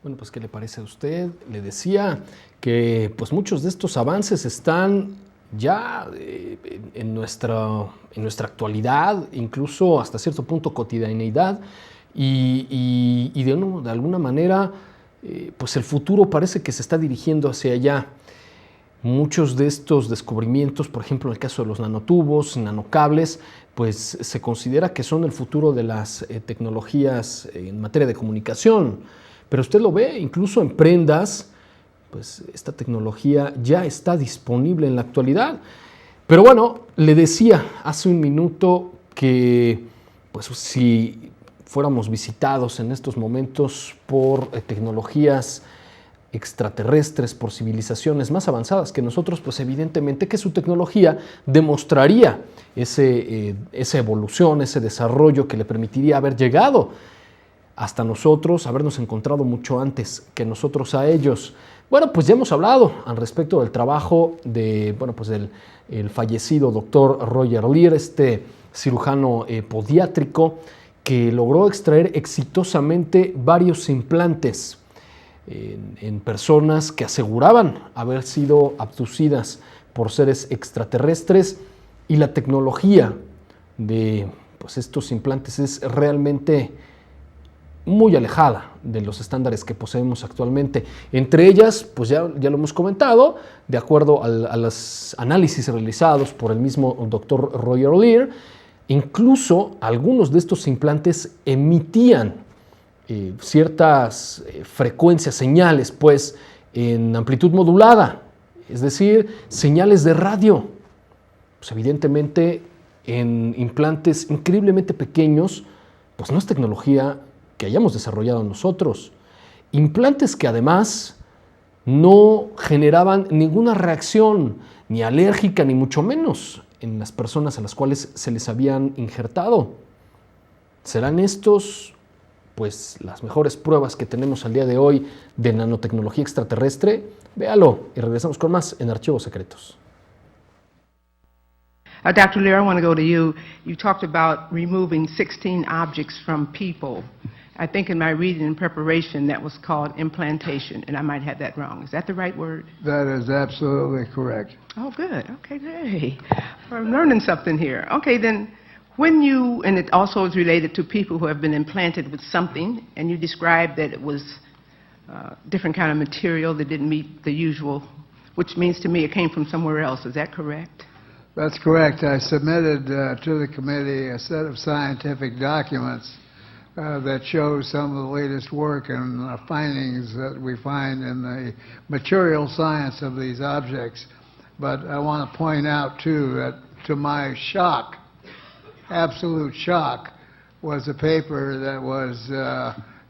Bueno, pues ¿qué le parece a usted? Le decía que pues muchos de estos avances están ya en nuestra actualidad, incluso hasta cierto punto cotidianidad, y de alguna manera pues el futuro parece que se está dirigiendo hacia allá. Muchos de estos descubrimientos, por ejemplo en el caso de los nanotubos, nanocables, pues se considera que son el futuro de las tecnologías en materia de comunicación. Pero usted lo ve incluso en prendas, pues esta tecnología ya está disponible en la actualidad. Pero bueno, le decía hace un minuto que pues si fuéramos visitados en estos momentos por tecnologías extraterrestres, por civilizaciones más avanzadas que nosotros, pues evidentemente que su tecnología demostraría esa evolución, ese desarrollo que le permitiría haber llegado hasta nosotros, habernos encontrado mucho antes que nosotros a ellos. Bueno, pues ya hemos hablado al respecto del trabajo de, bueno, pues del el fallecido doctor Roger Leir, este cirujano podiátrico que logró extraer exitosamente varios implantes en personas que aseguraban haber sido abducidas por seres extraterrestres, y la tecnología de pues, estos implantes es realmente muy alejada de los estándares que poseemos actualmente. Entre ellas, pues ya lo hemos comentado, de acuerdo a los análisis realizados por el mismo doctor Roger Leir, incluso algunos de estos implantes emitían ciertas frecuencias, señales, pues en amplitud modulada, es decir, señales de radio. Pues evidentemente en implantes increíblemente pequeños, pues no es tecnología que hayamos desarrollado nosotros. Implantes que además no generaban ninguna reacción, ni alérgica, ni mucho menos, en las personas a las cuales se les habían injertado. ¿Serán estos pues las mejores pruebas que tenemos al día de hoy de nanotecnología extraterrestre? Véalo y regresamos con más en Archivos Secretos. Dr. Leir, I want to go to you. You talked about removing 16 objects from people. I think in my reading and preparation that was called implantation, and I might have that wrong. Is that the right word? That is absolutely correct. Oh, good. Okay, great. I'm learning something here. Okay, then when you, and it also is related to people who have been implanted with something, and you described that it was different kind of material that didn't meet the usual, which means to me it came from somewhere else. Is that correct? That's correct. I submitted to the committee a set of scientific documents that shows some of the latest work and findings that we find in the material science of these objects. But I want to point out, too, that to my shock, absolute shock, was a paper that was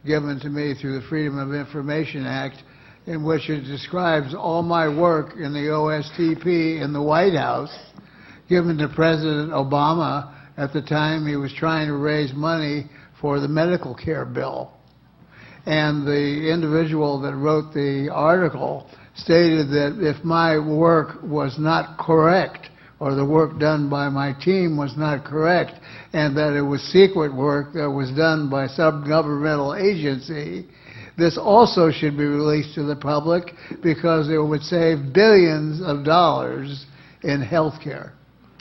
given to me through the Freedom of Information Act, in which it describes all my work in the OSTP in the White House, given to President Obama at the time he was trying to raise money for the medical care bill. And the individual that wrote the article stated that if my work was not correct, or the work done by my team was not correct, and that it was secret work that was done by some governmental agency, this also should be released to the public because it would save billions of dollars in health care.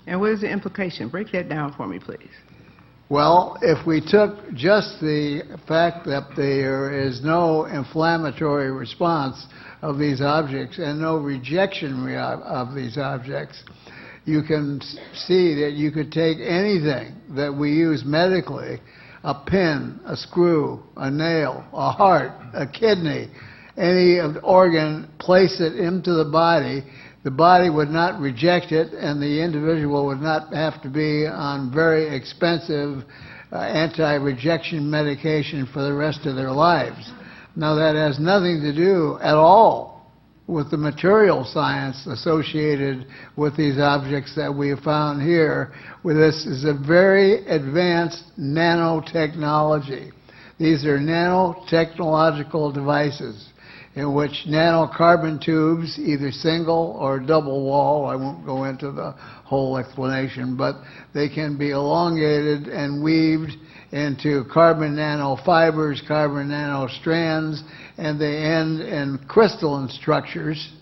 And what is the implication? Break that down for me, please. Well, if we took just the fact that there is no inflammatory response of these objects and no rejection of these objects, you can see that you could take anything that we use medically, a pin, a screw, a nail, a heart, a kidney, any organ, place it into the body would not reject it, and the individual would not have to be on very expensive anti-rejection medication for the rest of their lives. Now, that has nothing to do at all with the material science associated with these objects that we have found here. This is a very advanced nanotechnology. These are nanotechnological devices in which nanocarbon tubes, either single or double wall, I won't go into the whole explanation, but they can be elongated and weaved into carbon nanofibers, carbon nanostrands, and they end in crystalline structures,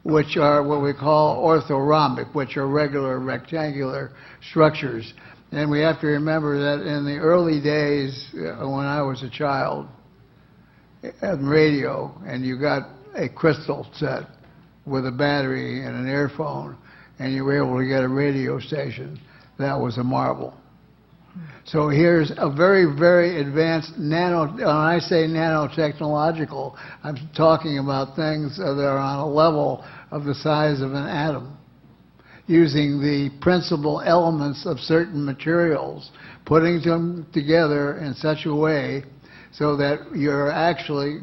which are what we call orthorhombic, which are regular rectangular structures. And we have to remember that in the early days, when I was a child, on radio, and you got a crystal set with a battery and an earphone, and you were able to get a radio station, that was a marvel. So here's a very, very advanced when I say nanotechnological, I'm talking about things that are on a level of the size of an atom, using the principal elements of certain materials, putting them together in such a way so that you're actually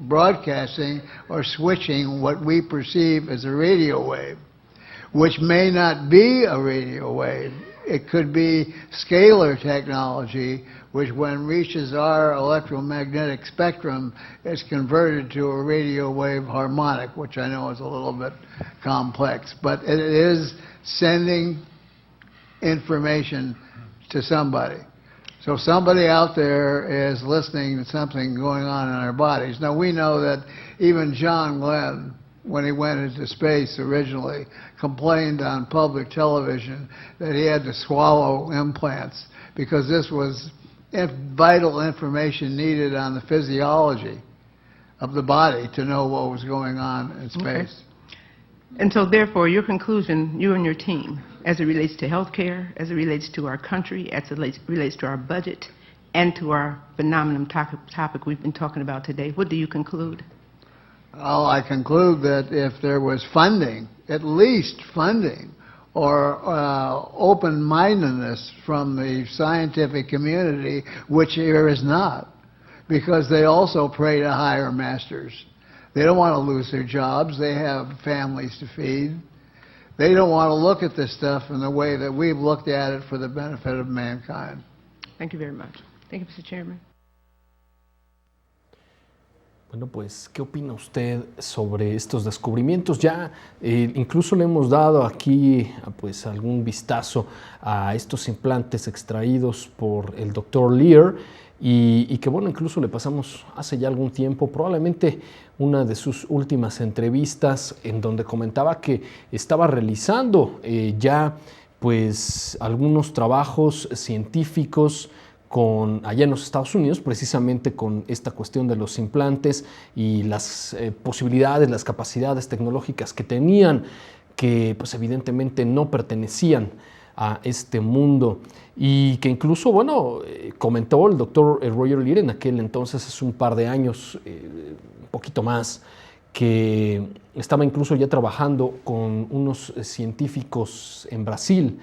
broadcasting or switching what we perceive as a radio wave, which may not be a radio wave. It could be scalar technology, which when reaches our electromagnetic spectrum is converted to a radio wave harmonic, which I know is a little bit complex. But it is sending information to somebody. So somebody out there is listening to something going on in our bodies. Now we know that even John Glenn, when he went into space originally, complained on public television that he had to swallow implants because this was vital information needed on the physiology of the body to know what was going on in space. Okay. And so therefore, your conclusion, you and your team, as it relates to healthcare, as it relates to our country, as it relates to our budget, and to our phenomenon topic we've been talking about today, what do you conclude? Well, I conclude that if there was funding, at least funding, or open-mindedness from the scientific community, which there is not, because they also pray to higher masters. They don't want to lose their jobs. They have families to feed. They don't want to look at this stuff in the way that we've looked at it for the benefit of mankind. Thank you very much. Thank you, Mr. Chairman. Bueno, pues, ¿qué opina usted sobre estos descubrimientos? Ya incluso le hemos dado aquí pues, algún vistazo a estos implantes extraídos por el Dr. Lear y que, bueno, incluso le pasamos hace ya algún tiempo, probablemente una de sus últimas entrevistas en donde comentaba que estaba realizando ya pues, algunos trabajos científicos allá en los Estados Unidos, precisamente con esta cuestión de los implantes y las posibilidades, las capacidades tecnológicas que tenían, que pues evidentemente no pertenecían a este mundo y que incluso, bueno, comentó el doctor Roger Lear en aquel entonces, hace un par de años, un poquito más, que estaba incluso ya trabajando con unos científicos en Brasil,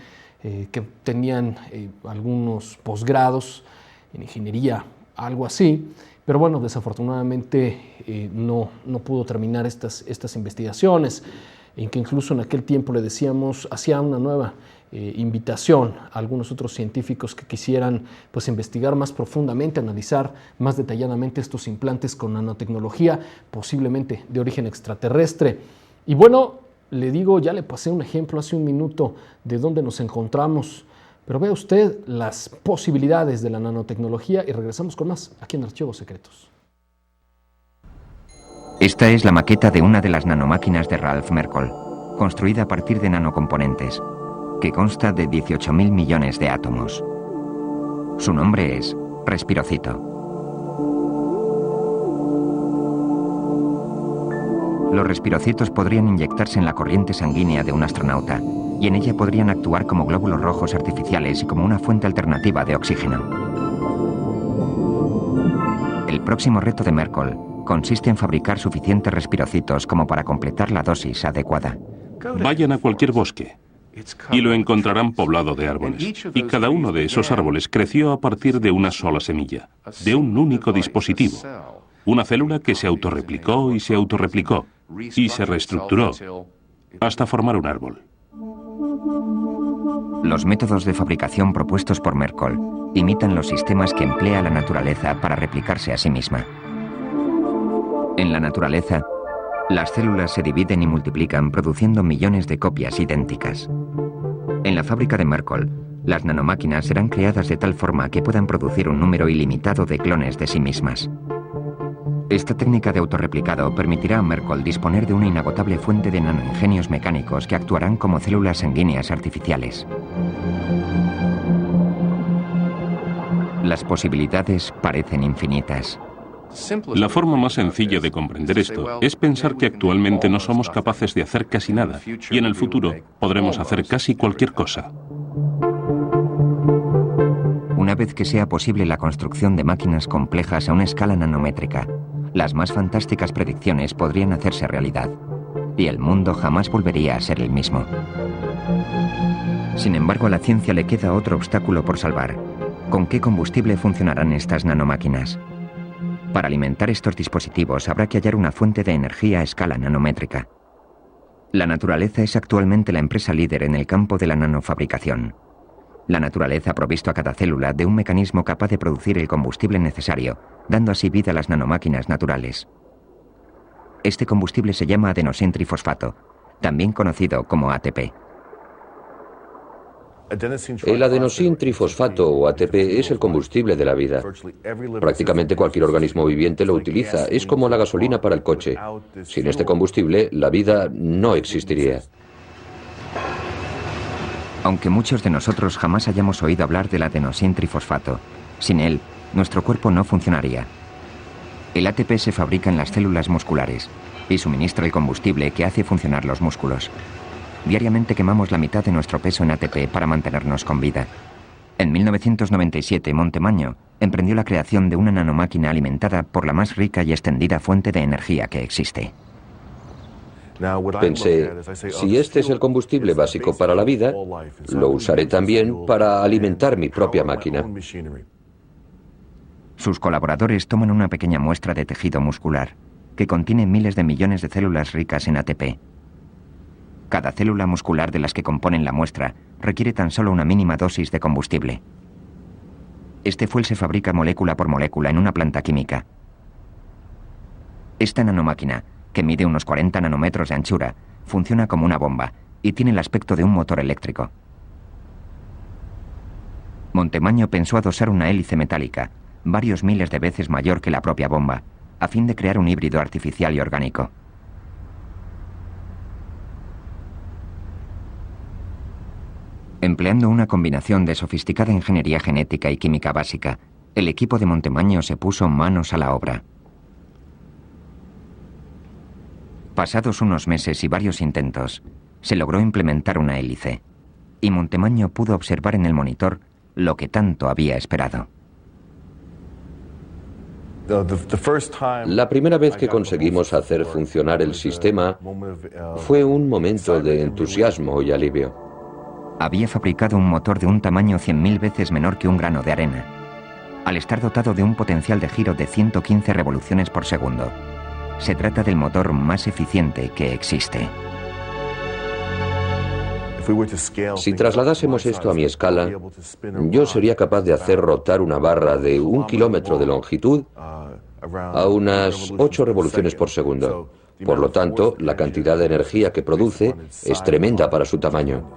que tenían algunos posgrados en ingeniería, algo así, pero bueno, desafortunadamente no pudo terminar estas investigaciones, en que incluso en aquel tiempo le decíamos, hacía una nueva invitación a algunos otros científicos que quisieran pues, investigar más profundamente, analizar más detalladamente estos implantes con nanotecnología, posiblemente de origen extraterrestre. Y bueno, le digo, ya le pasé un ejemplo hace un minuto de dónde nos encontramos, pero vea usted las posibilidades de la nanotecnología y regresamos con más aquí en Archivos Secretos. Esta es la maqueta de una de las nanomáquinas de Ralph Merkle, construida a partir de nanocomponentes, que consta de 18.000 millones de átomos. Su nombre es Respirocito. Los respirocitos podrían inyectarse en la corriente sanguínea de un astronauta y en ella podrían actuar como glóbulos rojos artificiales y como una fuente alternativa de oxígeno. El próximo reto de Merkle consiste en fabricar suficientes respirocitos como para completar la dosis adecuada. Vayan a cualquier bosque y lo encontrarán poblado de árboles. Y cada uno de esos árboles creció a partir de una sola semilla, de un único dispositivo. Una célula que se autorreplicó y se autorreplicó y se reestructuró hasta formar un árbol. Los métodos de fabricación propuestos por Merkle imitan los sistemas que emplea la naturaleza para replicarse a sí misma. En la naturaleza, las células se dividen y multiplican produciendo millones de copias idénticas. En la fábrica de Merkle, las nanomáquinas serán creadas de tal forma que puedan producir un número ilimitado de clones de sí mismas. Esta técnica de autorreplicado permitirá a Merkle disponer de una inagotable fuente de nanoingenios mecánicos que actuarán como células sanguíneas artificiales. Las posibilidades parecen infinitas. La forma más sencilla de comprender esto es pensar que actualmente no somos capaces de hacer casi nada y en el futuro podremos hacer casi cualquier cosa. Una vez que sea posible la construcción de máquinas complejas a una escala nanométrica, las más fantásticas predicciones podrían hacerse realidad, y el mundo jamás volvería a ser el mismo. Sin embargo, a la ciencia le queda otro obstáculo por salvar. ¿Con qué combustible funcionarán estas nanomáquinas? Para alimentar estos dispositivos habrá que hallar una fuente de energía a escala nanométrica. La naturaleza es actualmente la empresa líder en el campo de la nanofabricación. La naturaleza ha provisto a cada célula de un mecanismo capaz de producir el combustible necesario, dando así vida a las nanomáquinas naturales. Este combustible se llama adenosintrifosfato, también conocido como ATP. El adenosintrifosfato o ATP es el combustible de la vida. Prácticamente cualquier organismo viviente lo utiliza. Es como la gasolina para el coche. Sin este combustible, la vida no existiría. Aunque muchos de nosotros jamás hayamos oído hablar del adenosintrifosfato, sin él, nuestro cuerpo no funcionaría. El ATP se fabrica en las células musculares y suministra el combustible que hace funcionar los músculos. Diariamente quemamos la mitad de nuestro peso en ATP para mantenernos con vida. En 1997, Montemaño emprendió la creación de una nanomáquina alimentada por la más rica y extendida fuente de energía que existe. Pensé, si este es el combustible básico para la vida, lo usaré también para alimentar mi propia máquina. Sus colaboradores toman una pequeña muestra de tejido muscular, que contiene miles de millones de células ricas en ATP. Cada célula muscular de las que componen la muestra requiere tan solo una mínima dosis de combustible. Este fuel se fabrica molécula por molécula en una planta química. Esta nanomáquina, que mide unos 40 nanómetros de anchura, funciona como una bomba y tiene el aspecto de un motor eléctrico. Montemaño pensó adosar una hélice metálica, varios miles de veces mayor que la propia bomba, a fin de crear un híbrido artificial y orgánico. Empleando una combinación de sofisticada ingeniería genética y química básica, el equipo de Montemaño se puso manos a la obra. Pasados unos meses y varios intentos, se logró implementar una hélice, y Montemaño pudo observar en el monitor lo que tanto había esperado. La primera vez que conseguimos hacer funcionar el sistema fue un momento de entusiasmo y alivio. Había fabricado un motor de un tamaño 100.000 veces menor que un grano de arena, al estar dotado de un potencial de giro de 115 revoluciones por segundo. Se trata del motor más eficiente que existe. Si trasladásemos esto a mi escala, yo sería capaz de hacer rotar una barra de 1 kilómetro de longitud a unas 8 revoluciones por segundo. Por lo tanto, la cantidad de energía que produce es tremenda para su tamaño.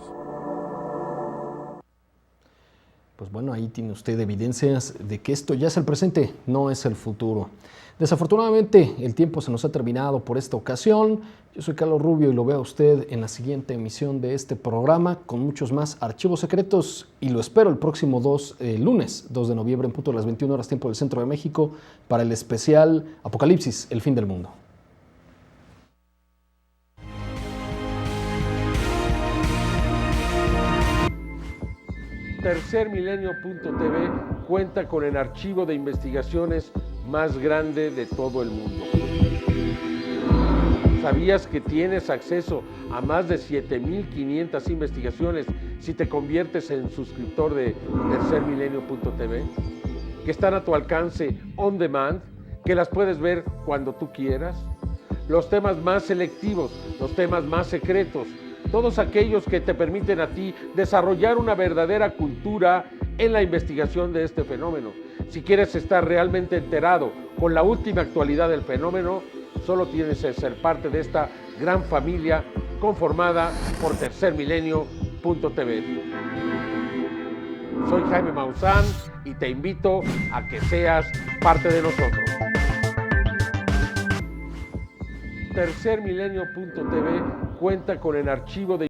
Pues bueno, ahí tiene usted evidencias de que esto ya es el presente, no es el futuro. Desafortunadamente, el tiempo se nos ha terminado por esta ocasión. Yo soy Carlos Rubio y lo veo a usted en la siguiente emisión de este programa con muchos más archivos secretos y lo espero el próximo lunes 2 de noviembre en punto de las 21 horas tiempo del Centro de México para el especial Apocalipsis, el fin del mundo. Tercermilenio.tv cuenta con el archivo de investigaciones más grande de todo el mundo. ¿Sabías que tienes acceso a más de 7.500 investigaciones si te conviertes en suscriptor de Tercermilenio.tv? Que están a tu alcance on demand, que las puedes ver cuando tú quieras. Los temas más selectivos, los temas más secretos, todos aquellos que te permiten a ti desarrollar una verdadera cultura en la investigación de este fenómeno. Si quieres estar realmente enterado con la última actualidad del fenómeno, solo tienes que ser parte de esta gran familia conformada por Tercermilenio.tv. Soy Jaime Maussan y te invito a que seas parte de nosotros. Tercermilenio.tv cuenta con el archivo de